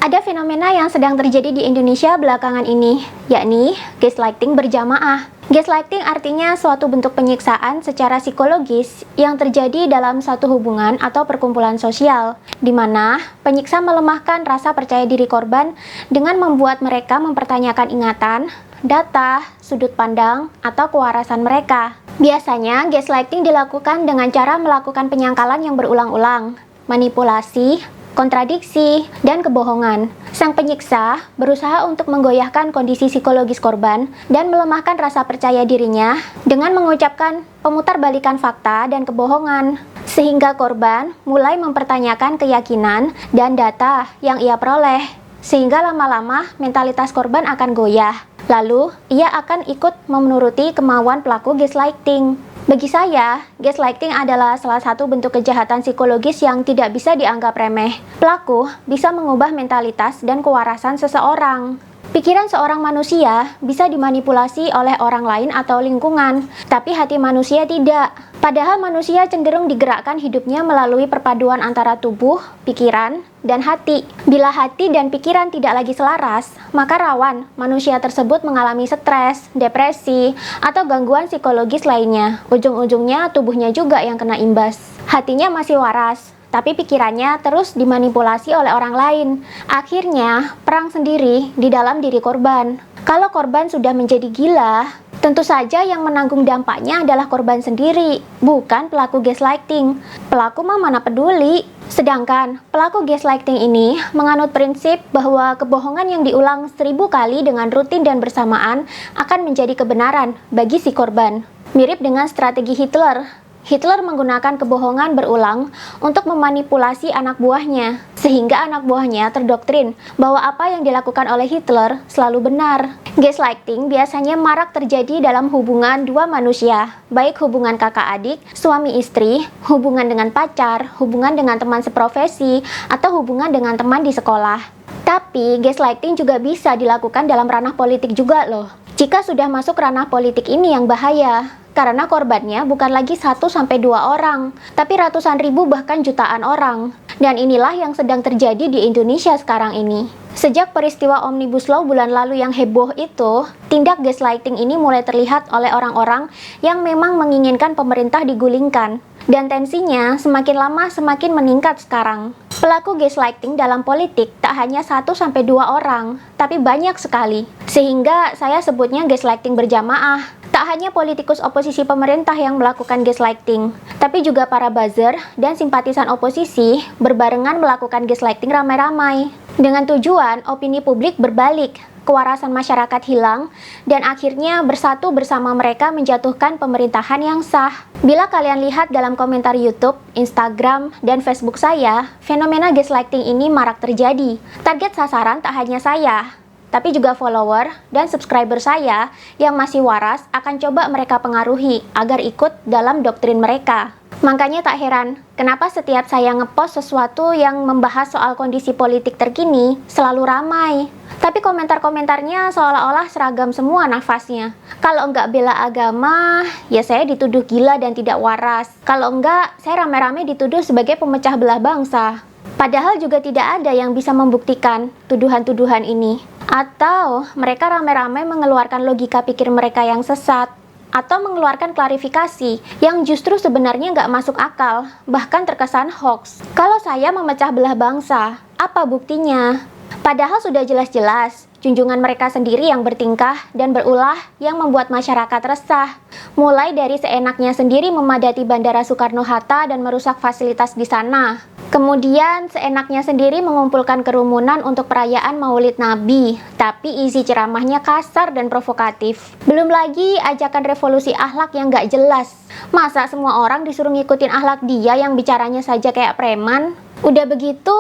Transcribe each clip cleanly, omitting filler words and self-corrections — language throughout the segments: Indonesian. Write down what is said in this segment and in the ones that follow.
Ada fenomena yang sedang terjadi di Indonesia belakangan ini, yakni gaslighting berjamaah. Gaslighting artinya suatu bentuk penyiksaan secara psikologis yang terjadi dalam satu hubungan atau perkumpulan sosial, di mana penyiksa melemahkan rasa percaya diri korban dengan membuat mereka mempertanyakan ingatan, data, sudut pandang, atau kewarasan mereka. Biasanya, gaslighting dilakukan dengan cara melakukan penyangkalan yang berulang-ulang, manipulasi, kontradiksi, dan kebohongan. Sang penyiksa berusaha untuk menggoyahkan kondisi psikologis korban dan melemahkan rasa percaya dirinya dengan mengucapkan pemutarbalikan fakta dan kebohongan, sehingga korban mulai mempertanyakan keyakinan dan data yang ia peroleh, sehingga lama-lama mentalitas korban akan goyah. Lalu, ia akan ikut menuruti kemauan pelaku gaslighting. Bagi saya, gaslighting adalah salah satu bentuk kejahatan psikologis yang tidak bisa dianggap remeh. Pelaku bisa mengubah mentalitas dan kewarasan seseorang. Pikiran seorang manusia bisa dimanipulasi oleh orang lain atau lingkungan, tapi hati manusia tidak. Padahal manusia cenderung digerakkan hidupnya melalui perpaduan antara tubuh, pikiran, dan hati. Bila hati dan pikiran tidak lagi selaras, maka rawan manusia tersebut mengalami stres, depresi, atau gangguan psikologis lainnya. Ujung-ujungnya tubuhnya juga yang kena imbas. Hatinya masih waras, tapi pikirannya terus dimanipulasi oleh orang lain. Akhirnya, perang sendiri di dalam diri korban. Kalau korban sudah menjadi gila, tentu saja yang menanggung dampaknya adalah korban sendiri, bukan pelaku gaslighting. Pelaku mah mana peduli. Sedangkan pelaku gaslighting ini menganut prinsip bahwa kebohongan yang diulang 1000 kali dengan rutin dan bersamaan akan menjadi kebenaran bagi si korban. Mirip dengan strategi Hitler. Hitler menggunakan kebohongan berulang untuk memanipulasi anak buahnya, sehingga anak buahnya terdoktrin bahwa apa yang dilakukan oleh Hitler selalu benar. Gaslighting biasanya marak terjadi dalam hubungan dua manusia, baik hubungan kakak adik, suami istri, hubungan dengan pacar, hubungan dengan teman seprofesi, atau hubungan dengan teman di sekolah. Tapi gaslighting juga bisa dilakukan dalam ranah politik juga loh. Jika sudah masuk ranah politik ini yang bahaya, karena korbannya bukan lagi 1-2 orang, tapi ratusan ribu bahkan jutaan orang. Dan inilah yang sedang terjadi di Indonesia sekarang ini. Sejak peristiwa Omnibus Law bulan lalu yang heboh itu, tindak gaslighting ini mulai terlihat oleh orang-orang yang memang menginginkan pemerintah digulingkan. Dan tensinya semakin lama semakin meningkat sekarang. Pelaku gaslighting dalam politik tak hanya 1-2 orang, tapi banyak sekali. Sehingga saya sebutnya gaslighting berjamaah. Tak hanya politikus oposisi pemerintah yang melakukan gaslighting, tapi juga para buzzer dan simpatisan oposisi berbarengan melakukan gaslighting ramai-ramai. Dengan tujuan opini publik berbalik, kewarasan masyarakat hilang, dan akhirnya bersatu bersama mereka menjatuhkan pemerintahan yang sah. Bila kalian lihat dalam komentar YouTube, Instagram, dan Facebook saya, fenomena gaslighting ini marak terjadi. Target sasaran tak hanya saya, tapi juga follower dan subscriber saya yang masih waras akan coba mereka pengaruhi agar ikut dalam doktrin mereka. Makanya tak heran, kenapa setiap saya ngepost sesuatu yang membahas soal kondisi politik terkini selalu ramai. Tapi komentar-komentarnya seolah-olah seragam semua nafasnya. Kalau enggak bela agama, ya saya dituduh gila dan tidak waras. Kalau enggak, saya rame-rame dituduh sebagai pemecah belah bangsa. Padahal juga tidak ada yang bisa membuktikan tuduhan-tuduhan ini. Atau mereka rame-rame mengeluarkan logika pikir mereka yang sesat, atau mengeluarkan klarifikasi yang justru sebenarnya nggak masuk akal, bahkan terkesan hoax. Kalau saya memecah belah bangsa, apa buktinya? Padahal sudah jelas-jelas, junjungan mereka sendiri yang bertingkah dan berulah yang membuat masyarakat resah. Mulai dari seenaknya sendiri memadati Bandara Soekarno-Hatta dan merusak fasilitas di sana. Kemudian seenaknya sendiri mengumpulkan kerumunan untuk perayaan Maulid Nabi, tapi isi ceramahnya kasar dan provokatif. Belum lagi ajakan revolusi akhlak yang gak jelas. Masa semua orang disuruh ngikutin akhlak dia yang bicaranya saja kayak preman? Udah begitu,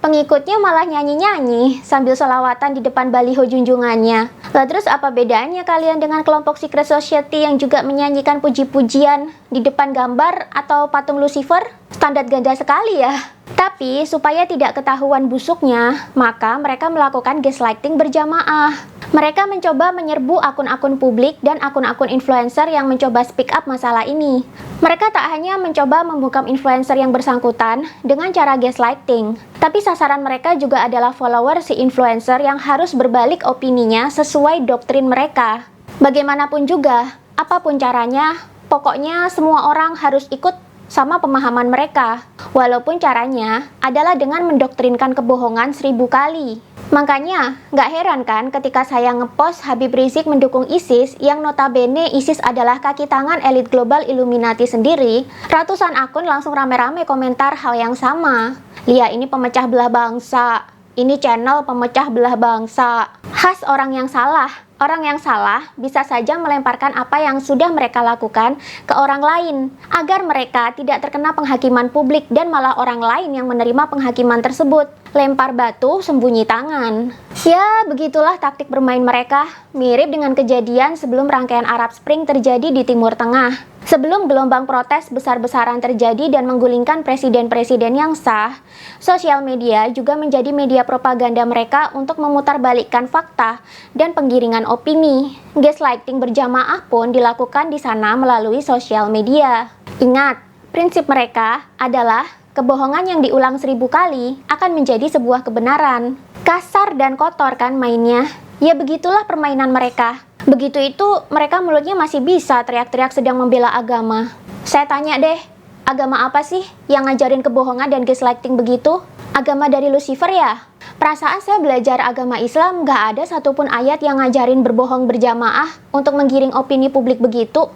pengikutnya malah nyanyi-nyanyi sambil selawatan di depan baliho junjungannya. Lah terus apa bedanya kalian dengan kelompok secret society yang juga menyanyikan puji-pujian di depan gambar atau patung Lucifer? Standar ganda sekali ya. Tapi supaya tidak ketahuan busuknya, maka mereka melakukan gaslighting berjamaah. Mereka mencoba menyerbu akun-akun publik dan akun-akun influencer yang mencoba speak up masalah ini. Mereka tak hanya mencoba membungkam influencer yang bersangkutan dengan cara gaslighting, Tapi sasaran mereka juga adalah follower si influencer yang harus berbalik opininya sesuai doktrin mereka. Bagaimanapun juga, apapun caranya, pokoknya semua orang harus ikut sama pemahaman mereka. Walaupun caranya adalah dengan mendoktrinkan kebohongan 1000 kali. Makanya, nggak heran kan ketika saya ngepost Habib Rizik mendukung ISIS yang notabene ISIS adalah kaki tangan elit global Illuminati sendiri, ratusan akun langsung rame-rame komentar hal yang sama. Lia ini pemecah belah bangsa, ini channel pemecah belah bangsa. Khas orang yang salah. Orang yang salah bisa saja melemparkan apa yang sudah mereka lakukan ke orang lain, agar mereka tidak terkena penghakiman publik dan malah orang lain yang menerima penghakiman tersebut. Lempar batu, sembunyi tangan. Ya, begitulah taktik bermain mereka, mirip dengan kejadian sebelum rangkaian Arab Spring terjadi di Timur Tengah. Sebelum gelombang protes besar-besaran terjadi dan menggulingkan presiden-presiden yang sah, sosial media juga menjadi media propaganda mereka untuk memutarbalikkan fakta dan penggiringan opini. Gaslighting berjamaah pun dilakukan di sana melalui sosial media. Ingat, prinsip mereka adalah kebohongan yang diulang 1000 kali akan menjadi sebuah kebenaran. Kasar dan kotor kan mainnya? Ya begitulah permainan mereka. Begitu itu, mereka mulutnya masih bisa teriak-teriak sedang membela agama. Saya tanya deh, agama apa sih yang ngajarin kebohongan dan gaslighting begitu? Agama dari Lucifer ya? Perasaan saya belajar agama Islam gak ada satupun ayat yang ngajarin berbohong berjamaah untuk menggiring opini publik begitu.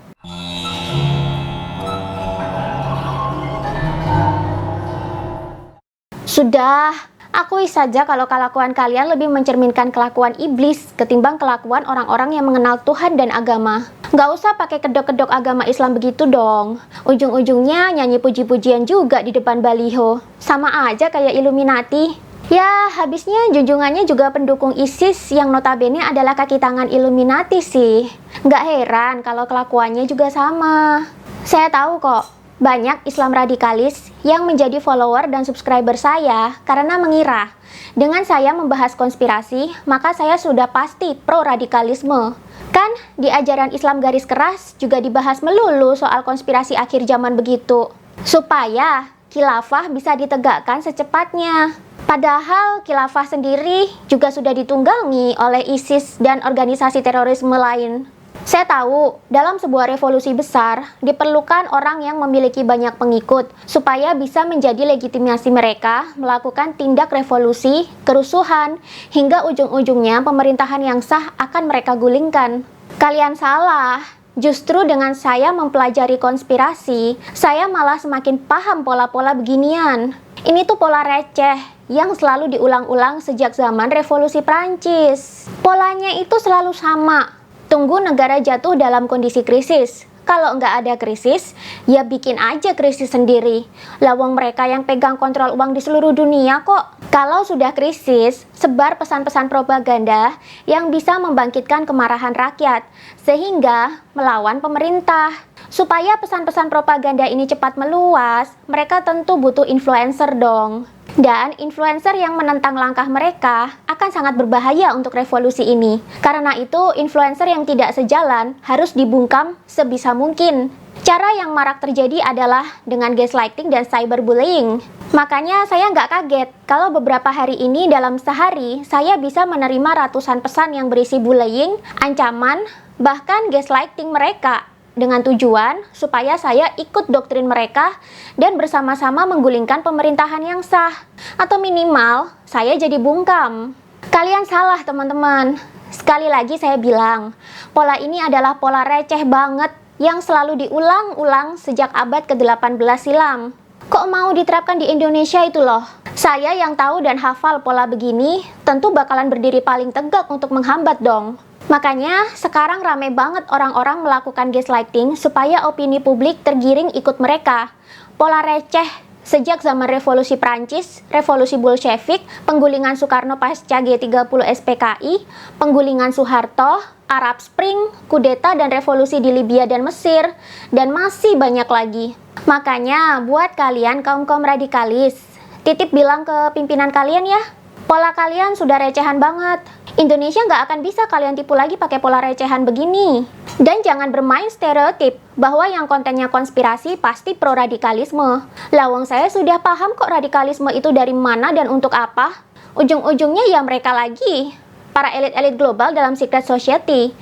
Sudah, akui saja kalau kelakuan kalian lebih mencerminkan kelakuan iblis ketimbang kelakuan orang-orang yang mengenal Tuhan dan agama. Gak usah pakai kedok-kedok agama Islam begitu dong. Ujung-ujungnya nyanyi puji-pujian juga di depan baliho. Sama aja kayak Illuminati. Ya, habisnya junjungannya juga pendukung ISIS yang notabene adalah kaki tangan Illuminati sih. Gak heran kalau kelakuannya juga sama. Saya tahu kok, banyak Islam radikalis yang menjadi follower dan subscriber saya karena mengira dengan saya membahas konspirasi, maka saya sudah pasti pro radikalisme. Kan di ajaran Islam garis keras juga dibahas melulu soal konspirasi akhir zaman begitu, supaya khilafah bisa ditegakkan secepatnya. Padahal khilafah sendiri juga sudah ditunggangi oleh ISIS dan organisasi terorisme lain. Saya tahu, dalam sebuah revolusi besar, diperlukan orang yang memiliki banyak pengikut, supaya bisa menjadi legitimasi mereka melakukan tindak revolusi, kerusuhan, hingga ujung-ujungnya pemerintahan yang sah akan mereka gulingkan. Kalian salah. Justru dengan saya mempelajari konspirasi, saya malah semakin paham pola-pola beginian. Ini tuh pola receh yang selalu diulang-ulang sejak zaman revolusi Prancis. Polanya itu selalu sama. Tunggu negara jatuh dalam kondisi krisis. Kalau nggak ada krisis, ya bikin aja krisis sendiri. Lawang mereka yang pegang kontrol uang di seluruh dunia kok. Kalau sudah krisis, sebar pesan-pesan propaganda yang bisa membangkitkan kemarahan rakyat, sehingga melawan pemerintah. Supaya pesan-pesan propaganda ini cepat meluas, mereka tentu butuh influencer dong. Dan influencer yang menentang langkah mereka akan sangat berbahaya untuk revolusi ini. Karena itu, influencer yang tidak sejalan harus dibungkam sebisa mungkin. Cara yang marak terjadi adalah dengan gaslighting dan cyberbullying. Makanya saya nggak kaget kalau beberapa hari ini dalam sehari saya bisa menerima ratusan pesan yang berisi bullying, ancaman, bahkan gaslighting mereka. Dengan tujuan supaya saya ikut doktrin mereka dan bersama-sama menggulingkan pemerintahan yang sah. Atau minimal, saya jadi bungkam. Kalian salah teman-teman. Sekali lagi saya bilang, pola ini adalah pola receh banget yang selalu diulang-ulang sejak abad ke-18 silam. Kok mau diterapkan di Indonesia itu loh? Saya yang tahu dan hafal pola begini, tentu bakalan berdiri paling tegak untuk menghambat dong. Makanya sekarang rame banget orang-orang melakukan gaslighting supaya opini publik tergiring ikut mereka. Pola receh sejak zaman revolusi Prancis, revolusi Bolshevik, penggulingan Soekarno pasca G30 SPKI, penggulingan Soeharto, Arab Spring, kudeta dan revolusi di Libya dan Mesir, dan masih banyak lagi. Makanya buat kalian kaum-kaum radikalis, titip bilang ke pimpinan kalian ya, pola kalian sudah recehan banget. Indonesia nggak akan bisa kalian tipu lagi pakai pola recehan begini. Dan jangan bermain stereotip bahwa yang kontennya konspirasi pasti pro-radikalisme. Lawang saya sudah paham kok radikalisme itu dari mana dan untuk apa. Ujung-ujungnya ya mereka lagi, para elit-elit global dalam secret society.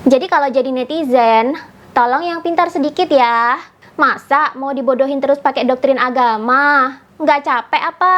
Jadi kalau jadi netizen, tolong yang pintar sedikit ya. Masa mau dibodohin terus pakai doktrin agama? Nggak capek apa?